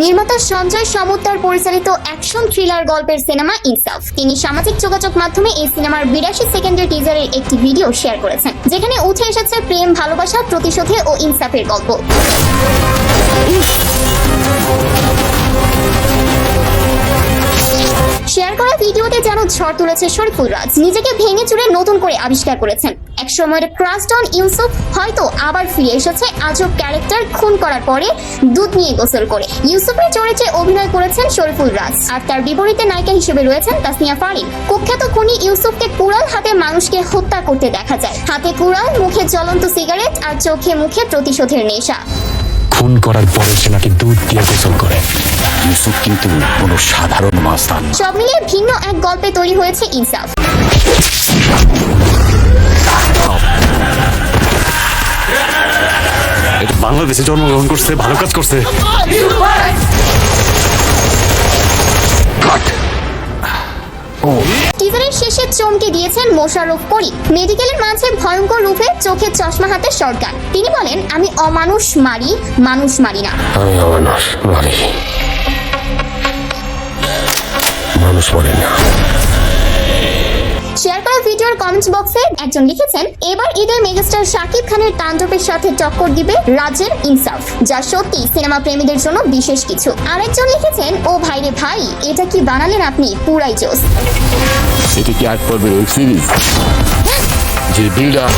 নির্মাতা সঞ্জয় সমুদ্র পরিচালিত অ্যাকশন থ্রিলার গল্পের সিনেমা ইনসাফ। তিনি সামাজিক যোগাযোগ মাধ্যমে এই সিনেমার 82 সেকেন্ডের টিজারের একটি ভিডিও শেয়ার করেছেন, যেখানে উঠে এসেছে প্রেম, ভালোবাসা, প্রতিশোধে ও ইনসাফের গল্প। শেয়ার করা ভিডিওতে যেন ঝড় তুলেছে শরীফুল রাজ। নিজেকে ভেঙে চুরে নতুন করে আবিষ্কার করেছেন। এক সময়ের ক্রাশডন ইউসুফ হয়তো আবার ফিরে এসেছে আজব ক্যারেক্টার খুন করার পরে দুধ নিয়ে গোসল করে। ইউসুফের চরিত্রে অভিনয় করেছেন শরীফুল রাজ, আর তার বিপরীতে নায়িকা হিসেবে রয়েছেন তাসনিয়া ফারিন। কুখ্যাত খুনি ইউসুফকে কুড়াল হাতে মানুষকে হত্যা করতে দেখা যায়। হাতে কুড়াল, মুখে জ্বলন্ত সিগারেট আর চোখে মুখে প্রতিশোধের নেশা। খুন করার পরে সে নাকি দুধ দিয়ে গোসল করে। ইউসুফ কিন্তু কোনো সাধারণ মাস্তান। সব মিলিয়ে ভিন্ন এক গল্পে তৈরি হয়েছে ইনসাফ। এটা বাংলাদেশে জন্মগ্রহণ করছে, ভালো কাজ করছে। টিজারের শেষে চমকে দিয়েছেন মোশাররফ করিম। মেডিকেলের মাঝে ভয়ঙ্কর রূপে চোখে চশমা হাতে শটগান। তিনি বলেন, আমি অমানুষ মারি, মানুষ মারি না। আমি অমানুষ মারি, মানুষ মারি না। শেয়ার করা ভিডিওর কমেন্ট বক্সে একজন লিখেছেন, এবার ঈদের মেগাস্টার শাকিব খানের তাণ্ডবের সাথে টক্কর দিবে রাজের ইনসাফ, যা সত্যি সিনেমা প্রেমীদের জন্য বিশেষ কিছু। আরেকজন লিখেছেন, ও ভাইরে ভাই, এটা কি বানালেন আপনি, পুরাই জোস। এটা কি 8 পর্বের ওয়েব সিরিজ যে বিল্ড আপ